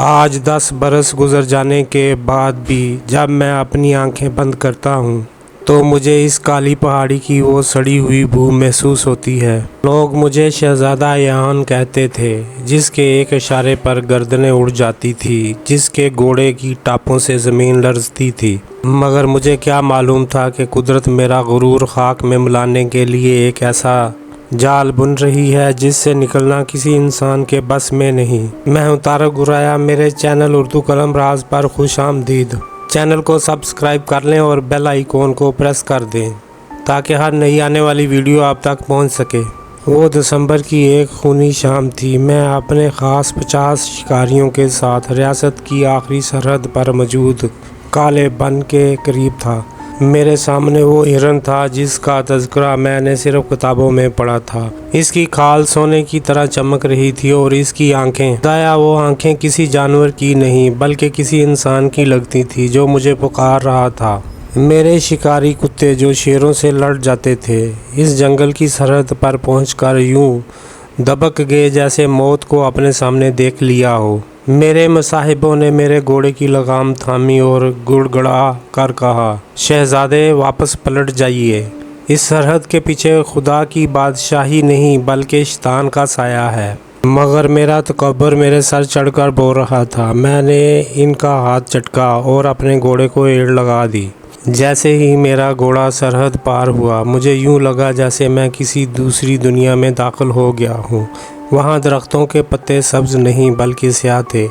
آج 10 برس گزر جانے کے بعد بھی جب میں اپنی آنکھیں بند کرتا ہوں تو مجھے اس کالی پہاڑی کی وہ سڑی ہوئی بو محسوس ہوتی ہے۔ لوگ مجھے شہزادہ ایان کہتے تھے، جس کے ایک اشارے پر گردنیں اڑ جاتی تھی، جس کے گھوڑے کی ٹاپوں سے زمین لرزتی تھی۔ مگر مجھے کیا معلوم تھا کہ قدرت میرا غرور خاک میں ملانے کے لیے ایک ایسا جال بن رہی ہے جس سے نکلنا کسی انسان کے بس میں نہیں۔ میں ہوں طارق گرایا، میرے چینل اردو قلم راز پر خوش آمدید۔ چینل کو سبسکرائب کر لیں اور بیل آئیکن کو پریس کر دیں تاکہ ہر نئی آنے والی ویڈیو آپ تک پہنچ سکے۔ وہ دسمبر کی ایک خونی شام تھی۔ میں اپنے خاص 50 شکاریوں کے ساتھ ریاست کی آخری سرحد پر موجود کالے بن کے قریب تھا۔ میرے سامنے وہ ہرن تھا جس کا تذکرہ میں نے صرف کتابوں میں پڑھا تھا۔ اس کی کھال سونے کی طرح چمک رہی تھی اور اس کی آنکھیں، خدایا وہ آنکھیں کسی جانور کی نہیں بلکہ کسی انسان کی لگتی تھی جو مجھے پکار رہا تھا۔ میرے شکاری کتے جو شیروں سے لڑ جاتے تھے، اس جنگل کی سرحد پر پہنچ کر یوں دبک گئے جیسے موت کو اپنے سامنے دیکھ لیا ہو۔ میرے مصاحبوں نے میرے گھوڑے کی لگام تھامی اور گڑ گڑا کر کہا، شہزادے واپس پلٹ جائیے، اس سرحد کے پیچھے خدا کی بادشاہی نہیں بلکہ شیطان کا سایہ ہے۔ مگر میرا تکبر میرے سر چڑھ کر بول رہا تھا۔ میں نے ان کا ہاتھ چٹکا اور اپنے گھوڑے کو ایڑ لگا دی۔ جیسے ہی میرا گھوڑا سرحد پار ہوا، مجھے یوں لگا جیسے میں کسی دوسری دنیا میں داخل ہو گیا ہوں۔ وہاں درختوں کے پتے سبز نہیں بلکہ سیاہ تھے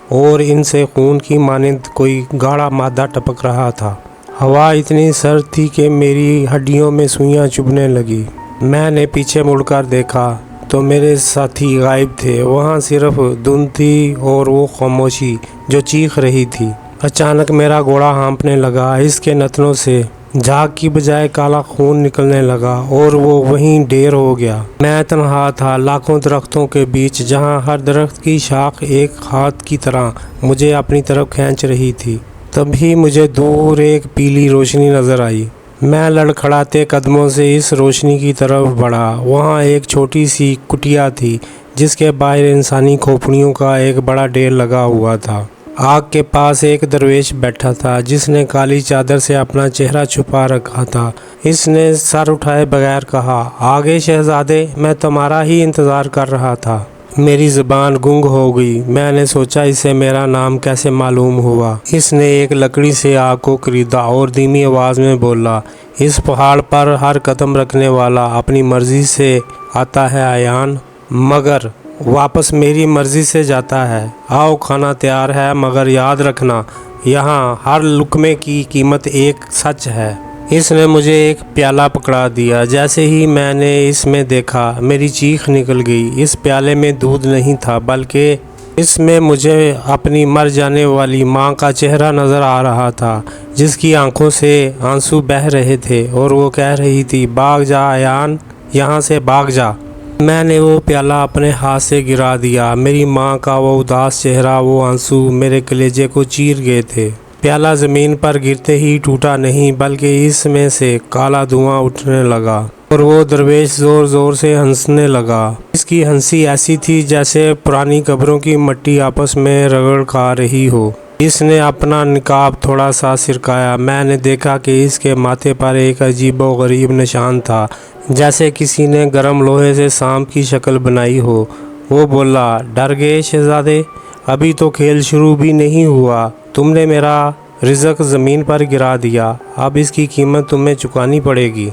اور ان سے خون کی مانند کوئی گاڑھا مادہ ٹپک رہا تھا۔ ہوا اتنی سرد تھی کہ میری ہڈیوں میں سوئیاں چبھنے لگی۔ میں نے پیچھے مڑ کر دیکھا تو میرے ساتھی غائب تھے۔ وہاں صرف دھند تھی اور وہ خاموشی جو چیخ رہی تھی۔ اچانک میرا گھوڑا ہانپنے لگا، اس کے نتنوں سے جھاگ کی بجائے کالا خون نکلنے لگا اور وہ وہیں ڈھیر ہو گیا۔ میں تنہا تھا لاکھوں درختوں کے بیچ، جہاں ہر درخت کی شاخ ایک ہاتھ کی طرح مجھے اپنی طرف کھینچ رہی تھی۔ تبھی مجھے دور ایک پیلی روشنی نظر آئی۔ میں لڑکھڑاتے قدموں سے اس روشنی کی طرف بڑھا۔ وہاں ایک چھوٹی سی کٹیا تھی جس کے باہر انسانی کھوپڑیوں کا ایک بڑا ڈھیر لگا ہوا تھا۔ آگ کے پاس ایک درویش بیٹھا تھا جس نے کالی چادر سے اپنا چہرہ چھپا رکھا تھا۔ اس نے سر اٹھائے بغیر کہا، آگے شہزادے، میں تمہارا ہی انتظار کر رہا تھا۔ میری زبان گنگ ہو گئی۔ میں نے سوچا اسے میرا نام کیسے معلوم ہوا۔ اس نے ایک لکڑی سے آگ کو خریدا اور دھیمی آواز میں بولا، اس پہاڑ پر ہر قدم رکھنے والا اپنی مرضی سے آتا ہے ایان، مگر واپس میری مرضی سے جاتا ہے۔ آؤ، کھانا تیار ہے، مگر یاد رکھنا یہاں ہر لقمے کی قیمت ایک سچ ہے۔ اس نے مجھے ایک پیالہ پکڑا دیا۔ جیسے ہی میں نے اس میں دیکھا، میری چیخ نکل گئی۔ اس پیالے میں دودھ نہیں تھا بلکہ اس میں مجھے اپنی مر جانے والی ماں کا چہرہ نظر آ رہا تھا، جس کی آنکھوں سے آنسو بہہ رہے تھے اور وہ کہہ رہی تھی، بھاگ جا ایان، یہاں سے بھاگ جا۔ میں نے وہ پیالہ اپنے ہاتھ سے گرا دیا۔ میری ماں کا وہ اداس چہرہ، وہ آنسو میرے کلیجے کو چیر گئے تھے۔ پیالہ زمین پر گرتے ہی ٹوٹا نہیں بلکہ اس میں سے کالا دھواں اٹھنے لگا اور وہ درویش زور زور سے ہنسنے لگا۔ اس کی ہنسی ایسی تھی جیسے پرانی قبروں کی مٹی آپس میں رگڑ کھا رہی ہو۔ اس نے اپنا نقاب تھوڑا سا سرکایا۔ میں نے دیکھا کہ اس کے ماتھے پر ایک عجیب و غریب نشان تھا، جیسے کسی نے گرم لوہے سے سانپ کی شکل بنائی ہو۔ وہ بولا، ڈر گئے شہزادے؟ ابھی تو کھیل شروع بھی نہیں ہوا۔ تم نے میرا رزق زمین پر گرا دیا، اب اس کی قیمت تمہیں چکانی پڑے گی۔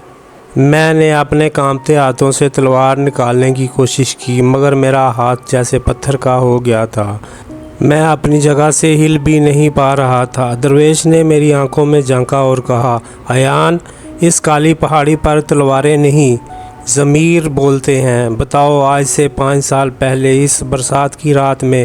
میں نے اپنے کانپتے ہاتھوں سے تلوار نکالنے کی کوشش کی، مگر میرا ہاتھ جیسے پتھر کا ہو گیا تھا۔ میں اپنی جگہ سے ہل بھی نہیں پا رہا تھا۔ درویش نے میری آنکھوں میں جھانکا اور کہا، ایان، اس کالی پہاڑی پر تلواریں نہیں، ضمیر بولتے ہیں۔ بتاؤ، آج سے 5 سال پہلے اس برسات کی رات میں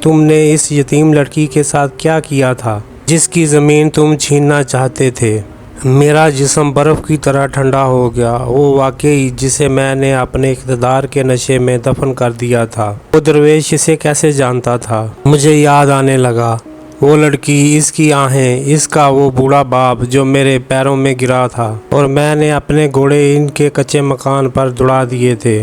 تم نے اس یتیم لڑکی کے ساتھ کیا کیا تھا جس کی زمین تم چھیننا چاہتے تھے؟ میرا جسم برف کی طرح ٹھنڈا ہو گیا۔ وہ واقعی جسے میں نے اپنے اقتدار کے نشے میں دفن کر دیا تھا، وہ درویش اسے کیسے جانتا تھا؟ مجھے یاد آنے لگا، وہ لڑکی، اس کی آہیں، اس کا وہ بوڑھا باپ جو میرے پیروں میں گرا تھا اور میں نے اپنے گھوڑے ان کے کچے مکان پر دوڑا دیے تھے۔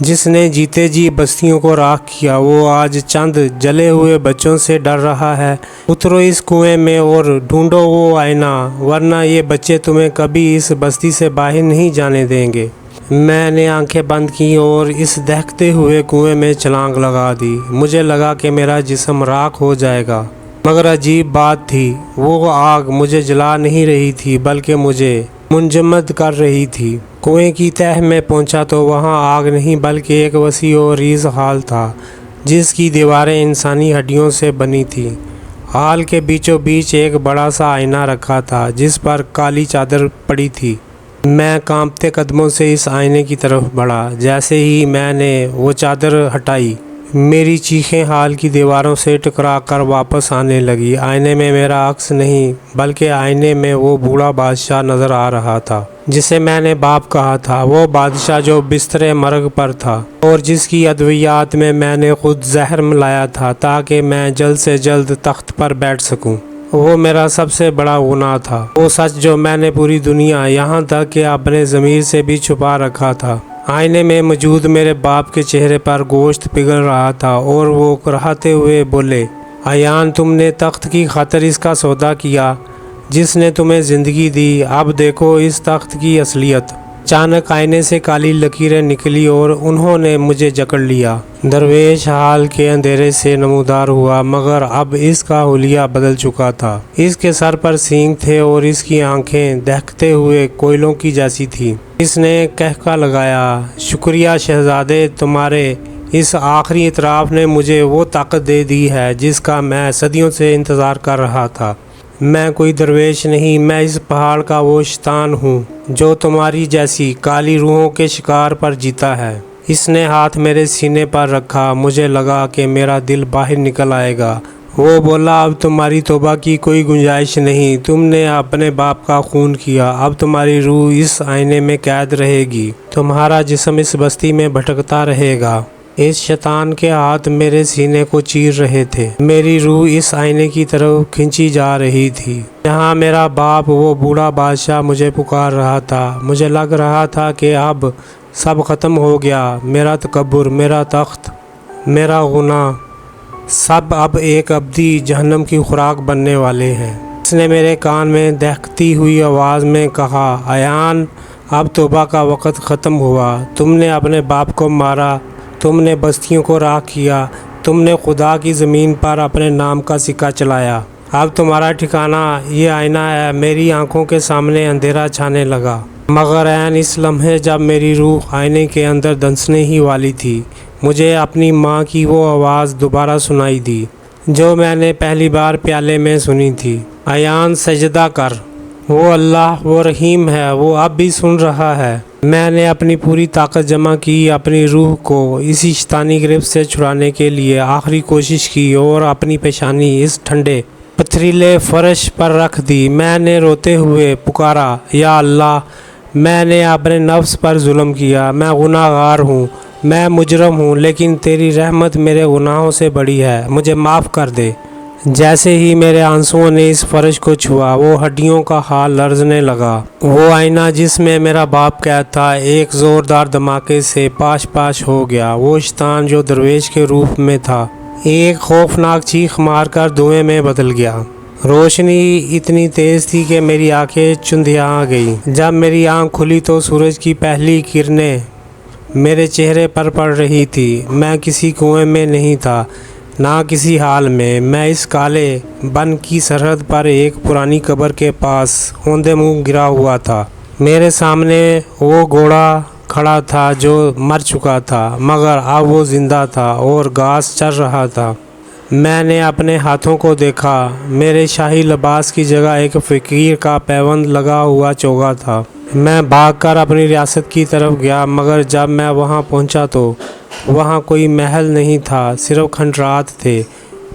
جس نے جیتے جی بستیوں کو راکھ کیا، وہ آج چند جلے ہوئے بچوں سے ڈر رہا ہے۔ اترو اس کنویں میں اور ڈھونڈو وہ آئینہ، ورنہ یہ بچے تمہیں کبھی اس بستی سے باہر نہیں جانے دیں گے۔ میں نے آنکھیں بند کی اور اس دہکتے ہوئے کنویں میں چھلانگ لگا دی۔ مجھے لگا کہ میرا جسم راکھ ہو جائے گا، مگر عجیب بات تھی، وہ آگ مجھے جلا نہیں رہی تھی بلکہ مجھے منجمد کر رہی تھی۔ کنویں کی تہہ میں پہنچا تو وہاں آگ نہیں بلکہ ایک وسیع اور ریز ہال تھا، جس کی دیواریں انسانی ہڈیوں سے بنی تھیں۔ ہال کے بیچوں بیچ ایک بڑا سا آئینہ رکھا تھا جس پر کالی چادر پڑی تھی۔ میں کانپتے قدموں سے اس آئینے کی طرف بڑھا۔ جیسے ہی میں نے وہ چادر ہٹائی، میری چیخیں ہال کی دیواروں سے ٹکرا کر واپس آنے لگی۔ آئینے میں میرا عکس نہیں بلکہ آئینے میں وہ بوڑھا بادشاہ نظر آ رہا تھا جسے میں نے باپ کہا تھا، وہ بادشاہ جو بستر مرگ پر تھا اور جس کی ادویات میں نے خود زہر ملایا تھا تاکہ میں جلد سے جلد تخت پر بیٹھ سکوں۔ وہ میرا سب سے بڑا گناہ تھا، وہ سچ جو میں نے پوری دنیا یہاں تک کہ اپنے ضمیر سے بھی چھپا رکھا تھا۔ آئینے میں موجود میرے باپ کے چہرے پر گوشت پگھل رہا تھا اور وہ کراہتے ہوئے بولے، ایان، تم نے تخت کی خاطر اس کا سودا کیا جس نے تمہیں زندگی دی، اب دیکھو اس تخت کی اصلیت۔ اچانک آئینے سے کالی لکیریں نکلی اور انہوں نے مجھے جکڑ لیا۔ درویش ہال کے اندھیرے سے نمودار ہوا، مگر اب اس کا حلیہ بدل چکا تھا۔ اس کے سر پر سینگ تھے اور اس کی آنکھیں دہکتے ہوئے کوئلوں کی جیسی تھیں۔ اس نے کہکا لگایا، شکریہ شہزادے، تمہارے اس آخری اعتراف نے مجھے وہ طاقت دے دی ہے جس کا میں صدیوں سے انتظار کر رہا تھا۔ میں کوئی درویش نہیں، میں اس پہاڑ کا وہ شیطان ہوں جو تمہاری جیسی کالی روحوں کے شکار پر جیتا ہے۔ اس نے ہاتھ میرے سینے پر رکھا، مجھے لگا کہ میرا دل باہر نکل آئے گا۔ وہ بولا، اب تمہاری توبہ کی کوئی گنجائش نہیں، تم نے اپنے باپ کا خون کیا، اب تمہاری روح اس آئینے میں قید رہے گی، تمہارا جسم اس بستی میں بھٹکتا رہے گا۔ اس شیطان کے ہاتھ میرے سینے کو چیر رہے تھے، میری روح اس آئینے کی طرف کھینچی جا رہی تھی جہاں میرا باپ وہ بوڑھا بادشاہ مجھے پکار رہا تھا۔ مجھے لگ رہا تھا کہ اب سب ختم ہو گیا، میرا تکبر، میرا تخت، میرا گناہ، سب اب ایک ابدی جہنم کی خوراک بننے والے ہیں۔ اس نے میرے کان میں دہکتی ہوئی آواز میں کہا، ایان، اب توبہ کا وقت ختم ہوا، تم نے اپنے باپ کو مارا، تم نے بستیوں کو راکھ کیا، تم نے خدا کی زمین پر اپنے نام کا سکہ چلایا، اب تمہارا ٹھکانہ یہ آئینہ ہے۔ میری آنکھوں کے سامنے اندھیرا چھانے لگا، مگر عین اس لمحے جب میری روح آئینے کے اندر دھنسنے ہی والی تھی، مجھے اپنی ماں کی وہ آواز دوبارہ سنائی دی جو میں نے پہلی بار پیالے میں سنی تھی، ایان، سجدہ کر، وہ اللہ، وہ رحیم ہے، وہ اب بھی سن رہا ہے۔ میں نے اپنی پوری طاقت جمع کی، اپنی روح کو اسی شیطانی گرفت سے چھڑانے کے لیے آخری کوشش کی اور اپنی پیشانی اس ٹھنڈے پتھریلے فرش پر رکھ دی۔ میں نے روتے ہوئے پکارا، یا اللہ، میں نے اپنے نفس پر ظلم کیا، میں گناہ گار ہوں، میں مجرم ہوں، لیکن تیری رحمت میرے گناہوں سے بڑی ہے، مجھے معاف کر دے۔ جیسے ہی میرے آنسوؤں نے اس فرش کو چھوا، وہ ہڈیوں کا حال لرزنے لگا۔ وہ آئینہ جس میں میرا باپ قید تھا ایک زوردار دھماکے سے پاش پاش ہو گیا۔ وہ شیطان جو درویش کے روپ میں تھا ایک خوفناک چیخ مار کر دھوئیں میں بدل گیا۔ روشنی اتنی تیز تھی کہ میری آنکھیں چندھیاں گئیں۔ جب میری آنکھ کھلی تو سورج کی پہلی کرنیں میرے چہرے پر پڑ رہی تھی۔ میں کسی کنویں میں نہیں تھا، نہ کسی حال میں اس کالے بن کی سرحد پر ایک پرانی قبر کے پاس اوندے منہ گرا ہوا تھا۔ میرے سامنے وہ گھوڑا کھڑا تھا جو مر چکا تھا، مگر اب وہ زندہ تھا اور گھاس چر رہا تھا۔ میں نے اپنے ہاتھوں کو دیکھا، میرے شاہی لباس کی جگہ ایک فقیر کا پیوند لگا ہوا چوغا تھا۔ میں بھاگ کر اپنی ریاست کی طرف گیا، مگر جب میں وہاں پہنچا تو وہاں کوئی محل نہیں تھا، صرف کھنڈرات تھے۔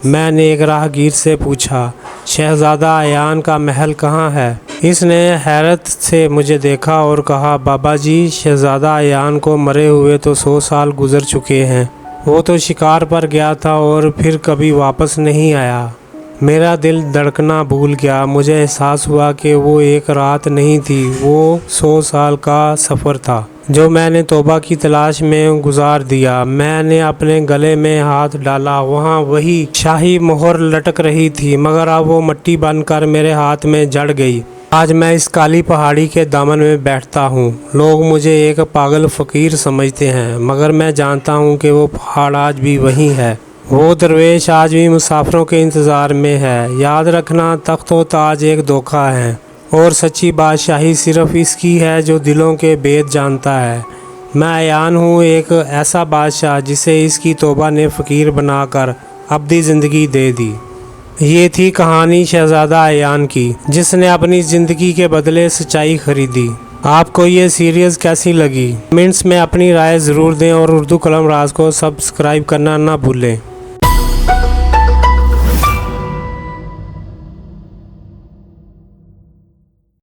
میں نے ایک راہگیر سے پوچھا، شہزادہ ایان کا محل کہاں ہے؟ اس نے حیرت سے مجھے دیکھا اور کہا، بابا جی، شہزادہ ایان کو مرے ہوئے تو 100 سال گزر چکے ہیں، وہ تو شکار پر گیا تھا اور پھر کبھی واپس نہیں آیا۔ میرا دل دھڑکنا بھول گیا، مجھے احساس ہوا کہ وہ ایک رات نہیں تھی، وہ 100 سال کا سفر تھا۔ جو میں نے توبہ کی تلاش میں گزار دیا۔ میں نے اپنے گلے میں ہاتھ ڈالا، وہاں وہی شاہی مہر لٹک رہی تھی، مگر اب وہ مٹی بن کر میرے ہاتھ میں جڑ گئی۔ آج میں اس کالی پہاڑی کے دامن میں بیٹھتا ہوں۔ لوگ مجھے ایک پاگل فقیر سمجھتے ہیں، مگر میں جانتا ہوں کہ وہ پہاڑ آج بھی وہیں ہے۔ وہ درویش آج بھی مسافروں کے انتظار میں ہے۔ یاد رکھنا، تخت و تاج ایک دھوکہ ہے، اور سچی بادشاہی صرف اس کی ہے جو دلوں کے بید جانتا ہے۔ میں عیان ہوں ایک ایسا بادشاہ جسے اس کی توبہ نے فقیر بنا کر ابدی زندگی دے دی۔ یہ تھی کہانی شہزادہ عیان کی، جس نے اپنی زندگی کے بدلے سچائی خریدی۔ آپ کو یہ سیریز کیسی لگی؟ کمنٹس میں اپنی رائے ضرور دیں، اور اردو قلم راز کو سبسکرائب کرنا نہ بھولیں۔